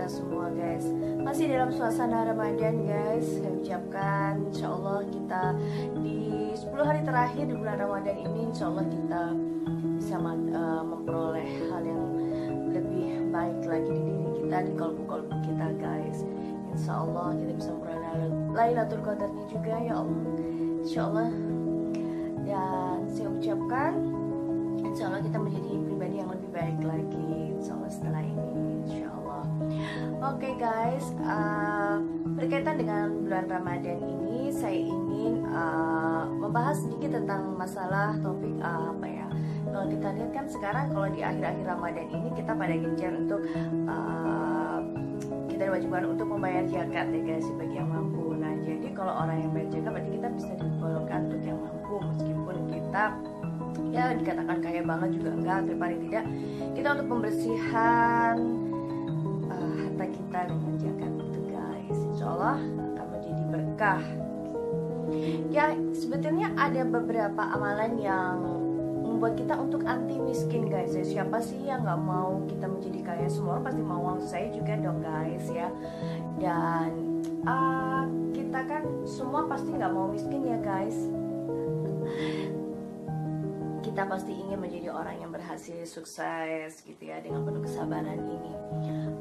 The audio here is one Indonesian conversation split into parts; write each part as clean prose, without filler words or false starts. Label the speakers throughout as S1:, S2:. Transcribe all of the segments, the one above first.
S1: kita semua guys. Masih dalam suasana Ramadan guys. Saya ucapkan insya Allah kita di 10 hari terakhir di bulan Ramadan ini, insya Allah kita bisa memperoleh hal yang lebih baik lagi di diri kita, di kalbu-kalbu kita guys. Insya Allah kita bisa memperoleh Lailatul Qadarnya juga ya Allah, insya Allah. Dan saya ucapkan insya Allah kita menjadi pribadi yang lebih baik lagi insya Allah setelah ini, insya Allah. Oke guys, berkaitan dengan bulan Ramadan ini saya ingin membahas sedikit tentang masalah topik apa ya. Kalau kita lihat kan sekarang kalau di akhir-akhir Ramadan ini kita pada gencar untuk kita diwajibkan untuk membayar zakat ya guys, bagi yang mampu. Nah jadi kalau orang yang bayar zakat berarti kita bisa digolongkan untuk yang mampu, meskipun kita ya dikatakan kaya banget juga enggak, tapi paling tidak kita untuk pembersihan harta kita dengan zakat itu guys, insya Allah akan menjadi berkah. Ya sebetulnya ada beberapa amalan yang membuat kita untuk anti miskin guys ya. Siapa sih yang nggak mau kita menjadi kaya? Semua orang pasti mau, saya juga dong guys ya. Dan kita kan semua pasti nggak mau miskin ya guys. Kita pasti ingin menjadi orang yang berhasil, sukses gitu ya, dengan penuh kesabaran ini.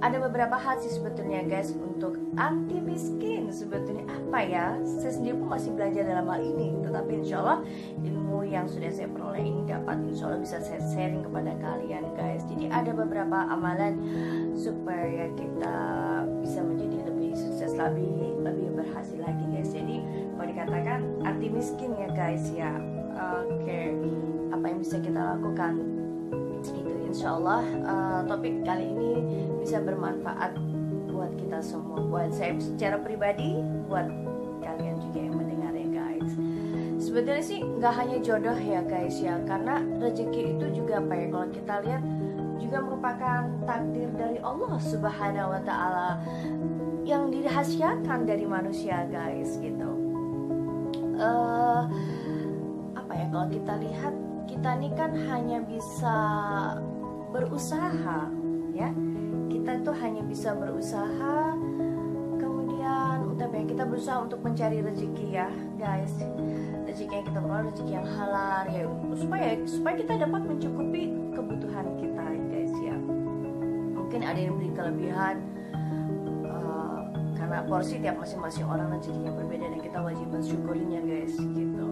S1: Ada beberapa hal sih sebetulnya guys untuk anti miskin. Sebetulnya apa ya? Saya sendiri pun masih belajar dalam hal ini, tetapi insya Allah ilmu yang sudah saya peroleh ini dapat insya Allah bisa saya sharing kepada kalian guys. Jadi ada beberapa amalan supaya kita bisa menjadi lebih sukses, lebih berhasil lagi guys. Jadi kalau dikatakan anti miskin ya guys ya. Oke, apa yang bisa kita lakukan itu insya Allah topik kali ini bisa bermanfaat buat kita semua, buat saya secara pribadi, buat kalian juga yang mendengar ya guys. Sebetulnya sih nggak hanya jodoh ya guys ya, karena rezeki itu juga apa ya, kalau kita lihat juga merupakan takdir dari Allah Subhanahu wa Ta'ala yang dirahasiakan dari manusia guys gitu. Apa ya, kalau kita lihat kita ini kan hanya bisa berusaha ya, kita tuh hanya bisa berusaha, kemudian kita berusaha untuk mencari rezeki ya guys, rezeki yang kita peroleh rezeki yang halal ya, supaya kita dapat mencukupi kebutuhan kita guys ya. Mungkin ada yang beri kelebihan karena porsi tiap masing-masing orang rezekinya berbeda dan kita wajib mensyukurinya guys gitu.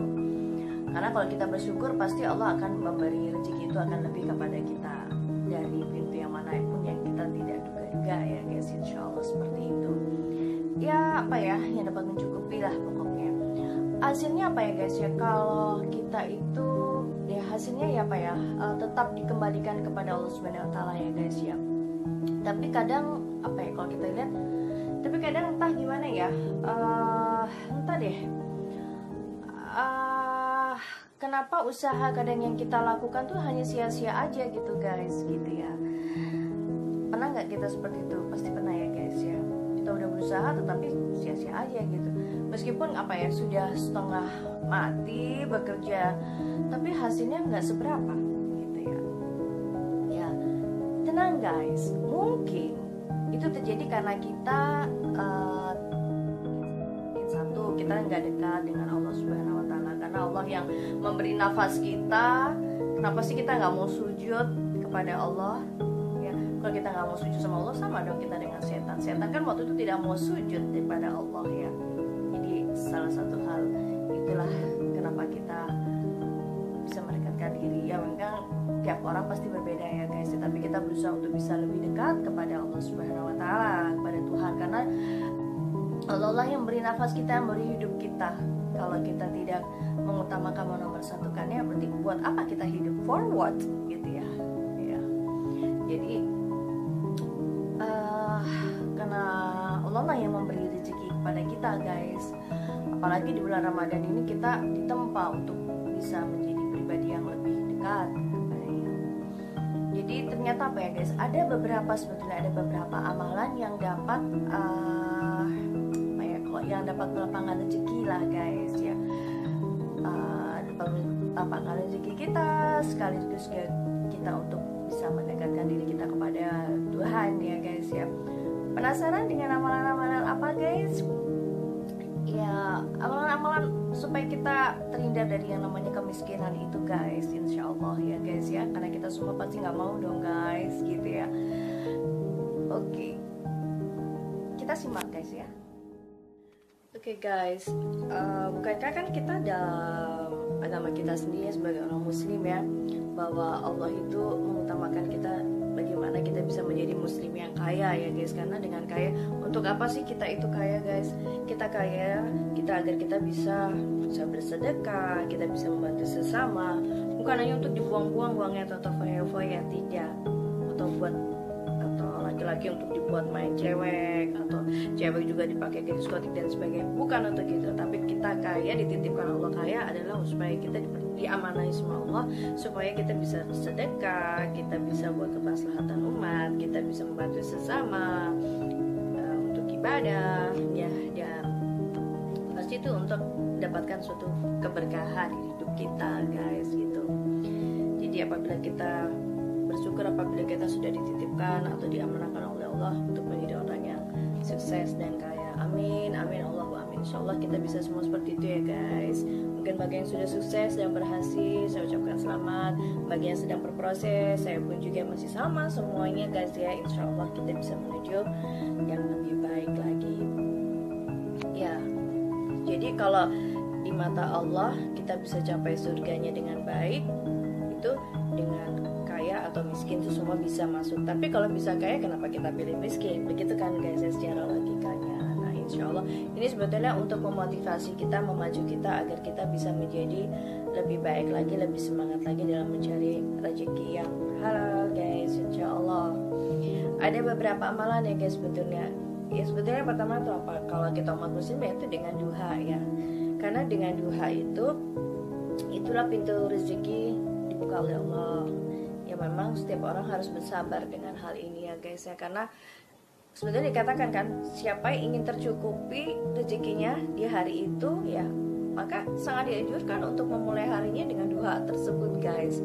S1: Karena kalau kita bersyukur pasti Allah akan memberi rezeki itu akan lebih kepada kita dari pintu yang mana pun yang kita tidak duga-duga ya guys, insya Allah seperti itu. Ya apa ya, yang dapat mencukupi lah pokoknya. Hasilnya apa ya guys ya, kalau kita itu ya hasilnya ya apa ya, tetap dikembalikan kepada Allah Subhanahu wa Ta'ala ya guys ya. Tapi kadang apa ya, kalau kita lihat, tapi kadang entah gimana ya, entah deh kenapa usaha kadang yang kita lakukan tuh hanya sia-sia aja gitu guys gitu ya. Pernah nggak kita seperti itu? Pasti pernah ya guys ya. Kita udah berusaha tetapi sia-sia aja gitu. Meskipun apa ya, sudah setengah mati bekerja, tapi hasilnya nggak seberapa gitu ya. Ya tenang guys, mungkin itu terjadi karena kita satu, kita nggak dekat dengan Allah Subhanahu wa Ta'ala, karena Allah yang memberi nafas kita. Kenapa sih kita nggak mau sujud kepada Allah ya? Kalau kita nggak mau sujud sama Allah, sama dong kita dengan setan. Setan kan waktu itu tidak mau sujud kepada Allah ya. Jadi salah satu hal itulah kenapa kita bisa mendekatkan diri ya. Memang tiap orang pasti berbeda ya guys, tapi kita berusaha untuk bisa lebih dekat kepada Allah Subhanahu wa Ta'ala, kepada Tuhan, karena Allah yang beri nafas kita, yang beri hidup kita. Kalau kita tidak mengutamakan nomor satukannya, berarti buat apa kita hidup? For what? Gitu ya. Ya. Jadi karena Allah lah yang memberi rezeki kepada kita guys. Apalagi di bulan Ramadan ini kita ditempa untuk bisa menjadi pribadi yang lebih dekat. Jadi ternyata apa ya guys, sebetulnya ada beberapa amalan yang dapat yang dapat melapangkan rezeki lah guys ya. Melapangkan rezeki kita, sekaligus kita untuk bisa mendekatkan diri kita kepada Tuhan ya guys ya. Penasaran dengan amalan-amalan apa guys? Ya, amalan-amalan supaya kita terhindar dari yang namanya kemiskinan itu guys, insya Allah ya guys ya, karena kita semua pasti nggak mau dong guys gitu ya. Oke, kita simak guys ya. Oke guys, bukankah kan kita dalam agama kita sendiri sebagai orang muslim ya, bahwa Allah itu mengutamakan kita bagaimana kita bisa menjadi muslim yang kaya ya guys. Karena dengan kaya, untuk apa sih kita itu kaya guys? Kita kaya agar kita bisa bersedekah, kita bisa membantu sesama, bukan hanya untuk dibuang-buang uangnya atau foya-foya, tidak, atau buat, atau laki-laki untuk dibuat main cewek, atau cewek juga dipakai ke diskotik dan sebagainya, bukan untuk itu. Tapi kita kaya, dititipkan Allah kaya adalah supaya kita diamanai sama Allah, supaya kita bisa sedekah, kita bisa buat kemaslahatan umat, kita bisa membantu sesama, untuk ibadah ya, dan pasti itu untuk mendapatkan suatu keberkahan di hidup kita guys gitu. Jadi apabila kita bersyukur, apabila kita sudah dititipkan atau diamanahkan oleh Allah untuk menjadi orang yang sukses dan kaya, amin amin Allahumma amin. Insyaallah kita bisa semua seperti itu ya guys. Mungkin bagi yang sudah sukses dan berhasil, saya ucapkan selamat. Bagi yang sedang berproses, saya pun juga masih sama semuanya guys ya. Insyaallah kita bisa menuju yang lebih baik lagi ya. Jadi kalau di mata Allah kita bisa capai surganya dengan baik, itu dengan kaya atau miskin itu semua bisa masuk. Tapi kalau bisa kaya, kenapa kita pilih miskin? Begitu kan guys ya, secara logikanya. Nah insya Allah ini sebetulnya untuk memotivasi kita, memacu kita agar kita bisa menjadi lebih baik lagi, lebih semangat lagi dalam mencari rezeki yang halal guys. Insya Allah ada beberapa amalan ya guys sebetulnya. Ya sebetulnya pertama itu apa? Kalau kita umat muslim ya itu dengan duha ya. Karena dengan duha itu, itulah pintu rezeki dibuka oleh Allah. Ya memang setiap orang harus bersabar dengan hal ini ya guys ya. Karena sebetulnya dikatakan kan, siapa yang ingin tercukupi rezekinya di hari itu ya, maka sangat dianjurkan untuk memulai harinya dengan duha tersebut guys.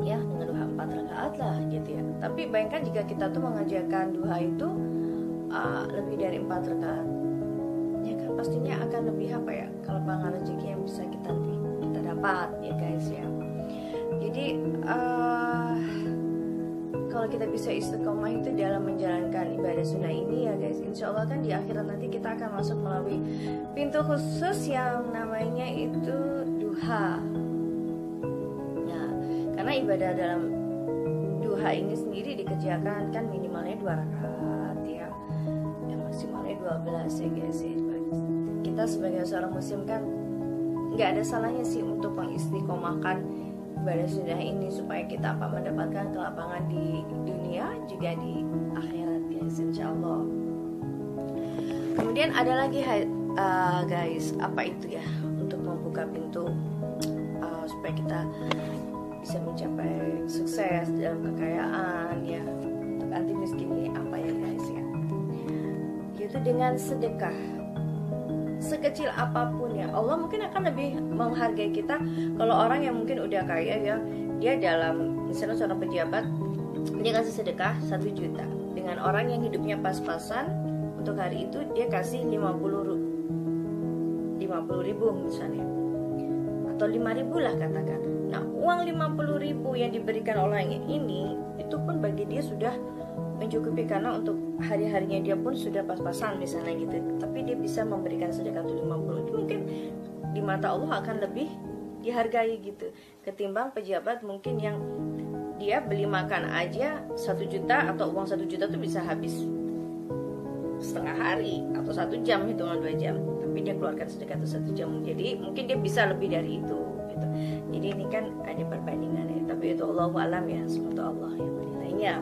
S1: Ya dengan duha 4 rakaat lah gitu ya. Tapi bayangkan jika kita tuh mengajarkan duha itu lebih dari 4 rakaat, ya kan pastinya akan lebih apa ya, kelapangan rezeki yang bisa kita dapat ya guys ya. Jadi kalau kita bisa istiqomah itu dalam menjalankan ibadah sunnah ini ya guys, insya Allah kan di akhirat nanti kita akan masuk melalui pintu khusus yang namanya itu duha. Karena ibadah dalam duha ini sendiri dikerjakan kan minimalnya 2 rakaat ya, yang maksimalnya 12 ya guys ya. Kita sebagai seorang muslim kan nggak ada salahnya sih untuk mengistiqomahkan ibadah sunnah ini, supaya kita mendapatkan kelapangan di dunia juga di akhirat guys, insya Allah. Kemudian ada lagi guys, apa itu ya, untuk membuka pintu supaya kita bisa mencapai sukses dalam kekayaan ya, untuk anti miskin ini apa ya guys ya, yaitu dengan sedekah sekecil apapun ya. Allah mungkin akan lebih menghargai kita kalau orang yang mungkin udah kaya ya, dia dalam misalnya seorang pejabat, dia kasih sedekah 1 juta, dengan orang yang hidupnya pas-pasan untuk hari itu dia kasih 50 ribu misalnya, atau 5.000 lah katakan. Nah uang 50.000 yang diberikan orang ini itu pun bagi dia sudah mencukupi, karena untuk hari-harinya dia pun sudah pas-pasan misalnya gitu. Tapi dia bisa memberikan sedekah 50, itu mungkin di mata Allah akan lebih dihargai gitu, ketimbang pejabat mungkin yang dia beli makan aja 1 juta, atau uang 1 juta tuh bisa habis setengah hari atau 1 jam, hitungan 2 jam, tapi dia keluarkan sedekah itu 1 jam, jadi mungkin dia bisa lebih dari itu gitu. Jadi ini kan ada perbandingannya, tapi itu Allahu alam ya, semoga Allah yang menilainya.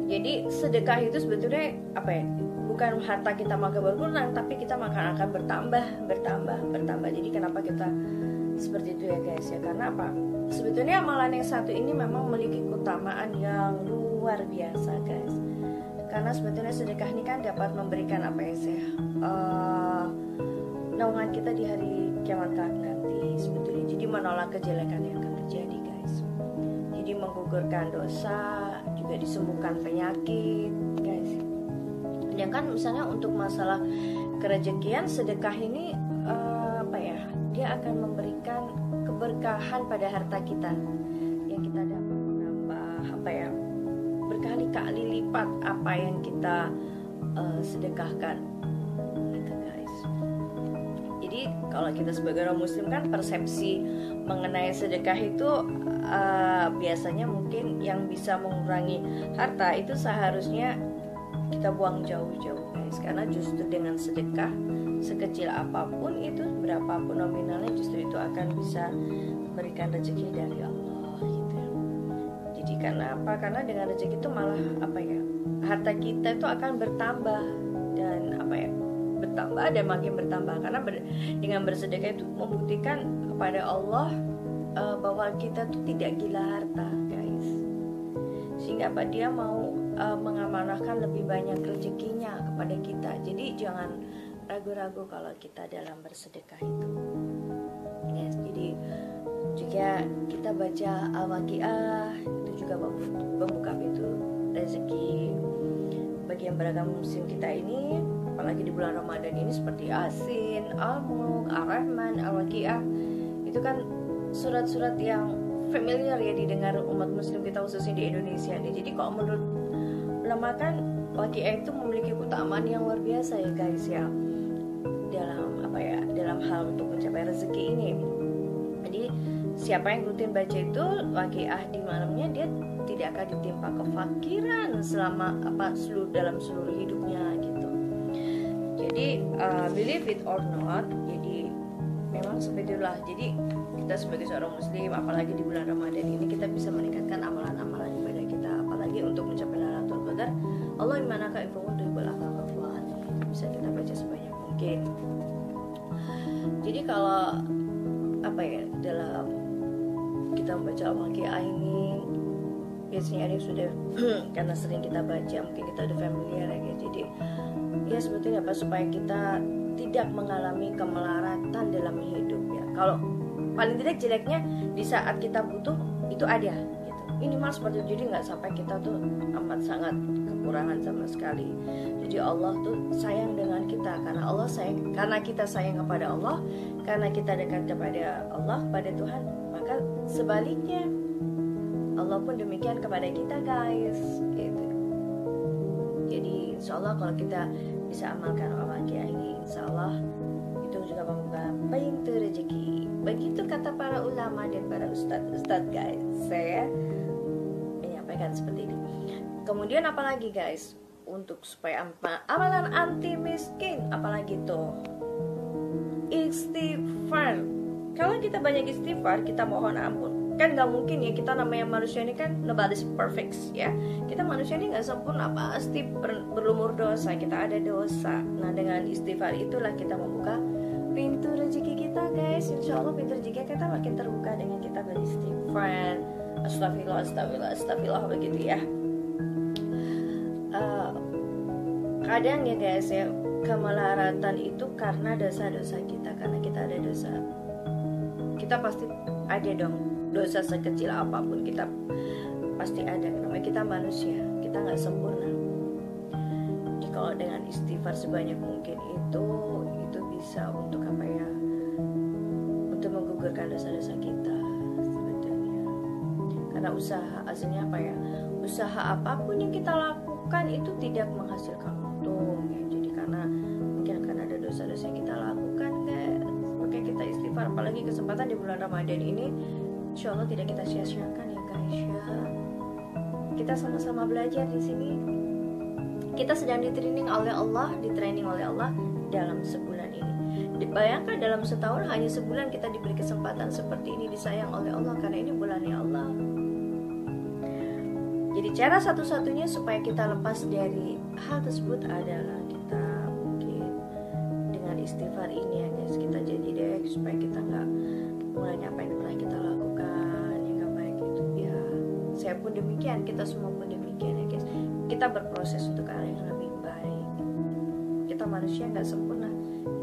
S1: Jadi sedekah itu sebetulnya apa ya, bukan harta kita maka berkurang, tapi kita maka akan bertambah. Jadi kenapa kita seperti itu ya guys ya, karena apa, sebetulnya amalan yang satu ini memang memiliki keutamaan yang luar biasa guys. Karena sebetulnya sedekah ini kan dapat memberikan apa ya sih, naungan kita di hari kiamat nanti sebetulnya. Jadi menolak kejelekan yang akan terjadi guys. Jadi menggugurkan dosa, juga disembuhkan penyakit, guys. Dan kan misalnya untuk masalah kerezekian, sedekah ini dia akan memberikan keberkahan pada harta kita yang kita dapat, menambah berkali-kali lipat apa yang kita sedekahkan, gitu guys. Jadi kalau kita sebagai orang muslim kan persepsi mengenai sedekah itu biasanya mungkin yang bisa mengurangi harta itu seharusnya kita buang jauh-jauh guys, karena justru dengan sedekah sekecil apapun itu, berapapun nominalnya, justru itu akan bisa memberikan rezeki dari Allah gitu. Jadi karena apa? Karena dengan rezeki itu malah harta kita itu akan bertambah dan bertambah dan makin bertambah, karena dengan bersedekah itu membuktikan kepada Allah bahwa kita tuh tidak gila harta guys, sehingga Dia mau mengamanahkan lebih banyak rezekinya kepada kita. Jadi jangan ragu-ragu kalau kita dalam bersedekah itu, yes. Jadi juga kita baca Al-Waqiah, itu juga membuka pintu rezeki bagi yang beragama muslim kita ini, apalagi di bulan Ramadan ini, seperti Yasin, Al-Mulk, Ar-Rahman, Al-Waqiah. Itu kan surat-surat yang familiar ya didengar umat muslim kita, khususnya di Indonesia nih. Jadi kalau menurut ulama kan Waqiah itu memiliki keutamaan yang luar biasa ya guys ya, dalam hal untuk mencapai rezeki ini. Jadi siapa yang rutin baca itu Waqiah di malamnya, dia tidak akan ditimpa kefakiran selama dalam seluruh hidupnya gitu. Jadi believe it or not, jadi memang seperti itulah. Jadi kita sebagai seorang muslim, apalagi di bulan Ramadan ini, kita bisa meningkatkan amalan-amalan ibadah kita, apalagi untuk mencapai Lailatul Qadar. Allah imanaka infaqun tuhibul afwan, bisa kita baca sebanyak mungkin. Jadi kalau dalam kita membaca Al-Waqiah ini, biasanya ada yang sudah karena sering kita baca, mungkin kita udah familiar ya. Jadi ya sebetulnya supaya kita tidak mengalami kemelaratan dalam hidup ya. Kalau paling tidak jeleknya di saat kita butuh itu ada gitu, minimal seperti itu. Jadi nggak sampai kita tuh amat sangat kekurangan sama sekali. Jadi Allah tuh sayang dengan kita, karena kita sayang kepada Allah, karena kita dekat kepada Allah, kepada Tuhan, maka sebaliknya Allah pun demikian kepada kita guys gitu. Jadi insya Allah kalau kita bisa amalkan Al-Waqiah ini, insya Allah itu juga membuka pintu rezeki. Begitu kata para ulama dan para ustadz guys. Saya menyampaikan seperti ini. Kemudian apalagi guys, untuk supaya amalan anti miskin, apalagi tuh istighfar. Kalau kita banyak istighfar, kita mohon ampun, kan nggak mungkin ya, kita namanya manusia ini kan nobody's perfect ya. Kita manusia ini nggak sempurna, pasti berlumur dosa, kita ada dosa. Nah dengan istighfar itulah kita membuka pintu rezeki kita guys. Insya Allah pintu rezeki kita makin terbuka dengan kita beristighfar. Astagfirullah begitu ya. Kadang ya guys ya, kemelaratan itu karena dosa-dosa kita, karena kita ada dosa. Kita pasti ada dong dosa sekecil apapun, kita pasti ada. Namanya kita manusia, kita nggak sempurna. Jadi kalau dengan istighfar sebanyak mungkin itu bisa untuk untuk menggugurkan dosa-dosa kita sebetulnya. Karena usaha apapun yang kita lakukan itu tidak menghasilkan untung ya. Jadi karena mungkin akan ada dosa-dosa yang kita lakukan guys, maka kita istighfar. Apalagi kesempatan di bulan Ramadan ini, insya Allah tidak kita sia-siakan ya guys ya. Kita sama-sama belajar di sini. Kita sedang di-training oleh Allah dalam sebulan ini. Bayangkan dalam setahun hanya sebulan kita diberi kesempatan seperti ini, disayang oleh Allah karena ini bulannya Allah. Jadi cara satu-satunya supaya kita lepas dari hal tersebut adalah kita mungkin dengan istighfar ini ya guys. Kita jadi deh supaya kita nggak mulai apa yang pernah kita lakukan yang nggak baik itu ya. Saya pun demikian, kita semua pun demikian ya guys. Kita berproses untuk arah yang lebih baik. Kita manusia nggak sempurna,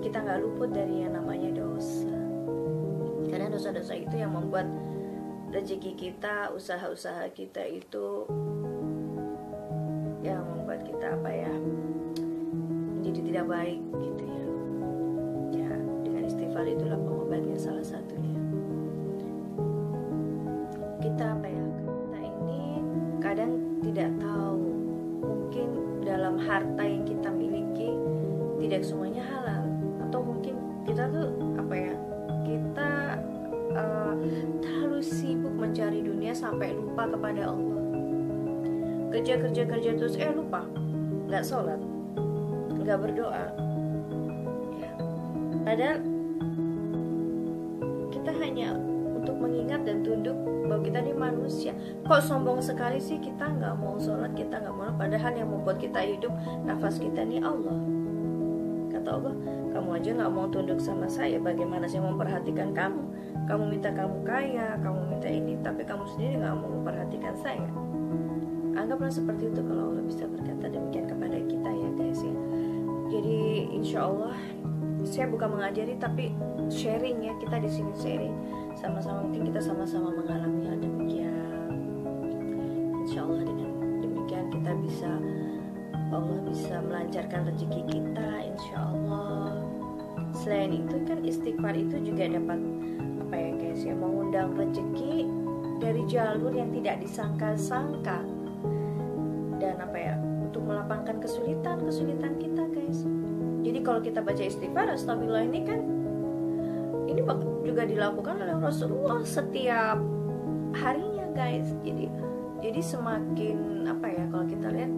S1: kita nggak luput dari yang namanya dosa. Karena dosa-dosa itu yang membuat rezeki kita, usaha-usaha kita itu yang membuat kita menjadi tidak baik gitu ya. Ya, dengan istighfar itulah pengobatnya salah satunya. Kita kita ini kadang tidak tahu, mungkin dalam harta yang kita miliki tidak semuanya halal, atau mungkin kita tuh kita terlalu sibuk mencari dunia sampai lupa kepada Allah. Kerja terus lupa, nggak sholat, nggak berdoa ya. Padahal kita hanya untuk mengingat dan tunduk bahwa kita ini manusia. Kok sombong sekali sih kita nggak mau sholat, kita nggak mau, padahal yang membuat kita hidup, nafas kita ini Allah. Kata Allah, kamu aja nggak mau tunduk sama saya, bagaimana saya memperhatikan kamu? Kamu minta kamu kaya, kamu minta ini, tapi kamu sendiri nggak mau memperhatikan saya. Anggaplah seperti itu kalau Allah bisa berkata demikian kepada kita ya guys ya. Jadi insya Allah saya bukan mengajari tapi sharing ya, kita di sini sharing sama-sama, mungkin kita sama-sama mengalami hal demikian. Insya Allah dengan demikian kita Allah bisa melancarkan rezeki kita insya Allah. Selain itu kan istighfar itu juga dapat guys ya, mengundang rezeki dari jalur yang tidak disangka-sangka, dan untuk melapangkan kesulitan kita guys. Jadi kalau kita baca istighfar astagfirullah ini juga dilakukan oleh Rasulullah setiap harinya guys. Jadi semakin kalau kita lihat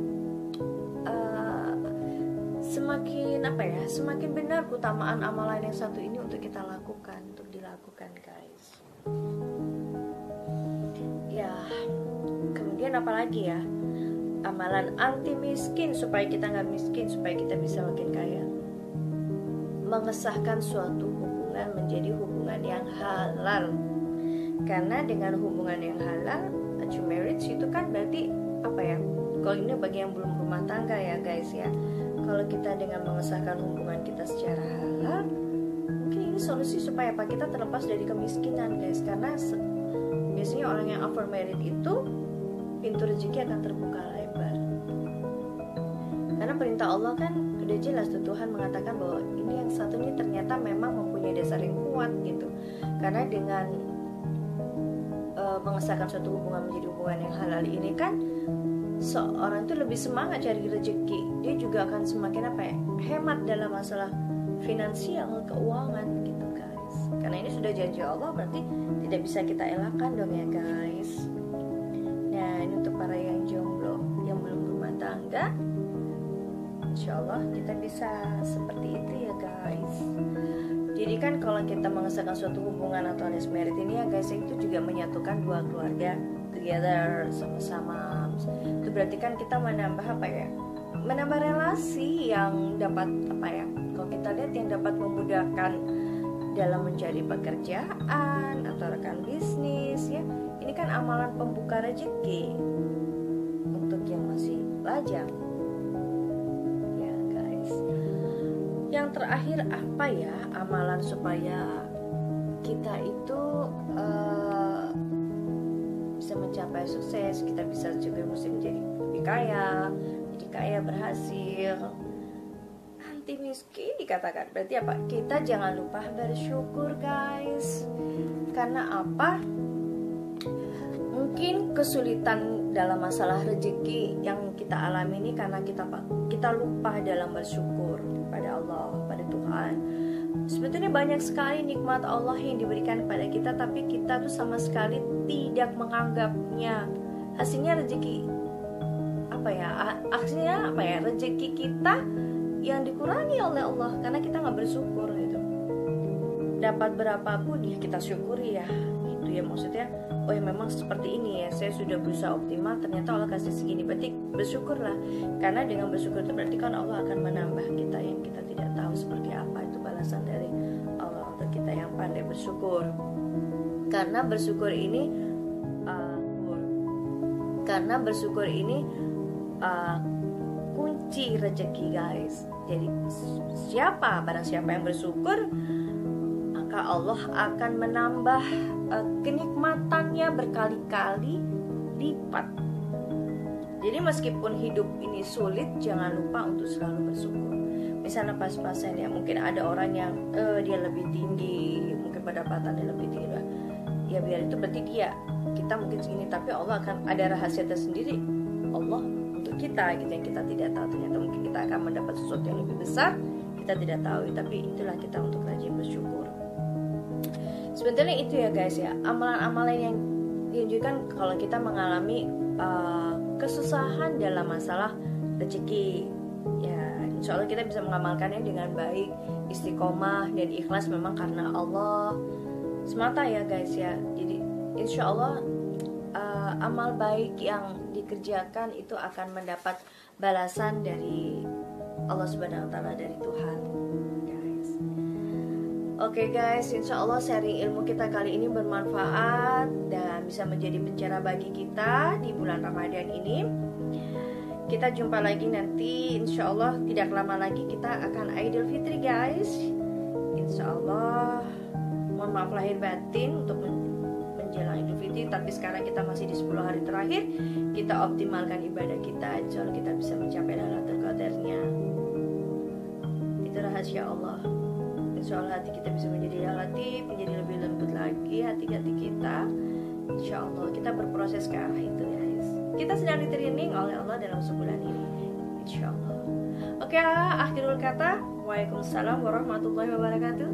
S1: semakin benar keutamaan amalan yang satu ini untuk dilakukan guys. Ya, kemudian apalagi ya? Amalan anti miskin supaya kita nggak miskin, supaya kita bisa makin kaya. Mengesahkan suatu hubungan menjadi hubungan yang halal. Karena dengan hubungan yang halal, true marriage itu kan berarti kalau ini bagi yang belum rumah tangga ya guys ya. Kalau kita dengan mengesahkan hubungan kita secara halal, mungkin ini solusi supaya kita terlepas dari kemiskinan guys. Karena biasanya orang yang after married itu pintu rezeki akan terbuka lebar. Karena perintah Allah kan udah jelas tuh, Tuhan mengatakan bahwa ini yang satu ini ternyata memang mempunyai dasar yang kuat gitu. Karena dengan mengesahkan suatu hubungan menjadi hubungan yang halal ini kan seorang itu lebih semangat cari rezeki. Dia juga akan semakin hemat dalam masalah finansial, keuangan gitu guys. Karena ini sudah janji Allah, berarti tidak bisa kita elakkan dong ya guys. Nah, ini untuk para yang jomblo, yang belum rumah tangga, insya Allah kita bisa seperti itu ya guys. Jadi kan kalau kita mengesahkan suatu hubungan atau alias married ini ya guys, itu juga menyatukan dua keluarga together sama-sama. Itu berarti kan kita menambah menambah relasi yang dapat kalau kita lihat yang dapat memudahkan dalam mencari pekerjaan atau rekan bisnis ya. Ini kan amalan pembuka rezeki untuk yang masih lajang ya guys. Yang terakhir amalan supaya kita itu bisa mencapai sukses, kita bisa juga menjadi lebih kaya, berhasil, anti miskin dikatakan. Berarti kita jangan lupa bersyukur guys. Karena mungkin kesulitan dalam masalah rezeki yang kita alami ini karena kita lupa dalam bersyukur pada Allah, pada Tuhan. Sebetulnya banyak sekali nikmat Allah yang diberikan kepada kita, tapi kita tuh sama sekali tidak menganggapnya. Hasilnya rezeki rezeki kita yang dikurangi oleh Allah karena kita nggak bersyukur gitu. Dapat berapapun ya kita syukuri ya. Itu ya maksudnya, oh ya memang seperti ini ya, saya sudah berusaha optimal, ternyata Allah kasih segini, berarti bersyukurlah. Karena dengan bersyukur itu berarti kan Allah akan menambah kita yang kita tidak tahu seperti apa. Itu balasan dari Allah untuk kita yang pandai bersyukur. Karena bersyukur ini kunci rezeki guys. Jadi barang siapa yang bersyukur, maka Allah akan menambah kenikmatannya berkali-kali lipat. Jadi meskipun hidup ini sulit, jangan lupa untuk selalu bersyukur. Misalnya pas-pasan ya, mungkin ada orang yang dia lebih tinggi, mungkin pendapatannya lebih tinggi, ya biar itu berarti dia, kita mungkin segini, tapi Allah akan ada rahasia tersendiri Allah untuk kita gitu yang kita tidak tahu. Ternyata mungkin kita akan mendapat sesuatu yang lebih besar, kita tidak tahu, tapi itulah kita untuk rajin bersyukur. Sebetulnya itu ya guys ya, amalan-amalan yang dianjurkan kalau kita mengalami kesusahan dalam masalah rezeki ya, insya Allah kita bisa mengamalkannya dengan baik, istiqomah dan ikhlas memang karena Allah semata ya guys ya. Jadi insya Allah amal baik yang dikerjakan itu akan mendapat balasan dari Allah Subhanahu wa Ta'ala, dari Tuhan guys. Oke guys, insya Allah sharing ilmu kita kali ini bermanfaat dan bisa menjadi pencerah bagi kita di bulan Ramadan ini. Kita jumpa lagi nanti, insya Allah tidak lama lagi kita akan Idul Fitri guys. Insya Allah, mohon maaf lahir batin untuk menjelang Idul Fitri, tapi sekarang kita masih di 10 hari terakhir. Kita optimalkan ibadah kita, insya Allah kita bisa mencapai Lailatul Qadarnya. Itu rahasia Allah. Insya Allah hati kita bisa menjadi relatif, menjadi lebih lembut lagi hati-hati kita. Insya Allah kita berproses ke arah itu ya guys. Kita sedang di-training oleh Allah dalam sebulan ini, insya Allah. Oke, akhirul kata, waalaikumsalam warahmatullahi wabarakatuh.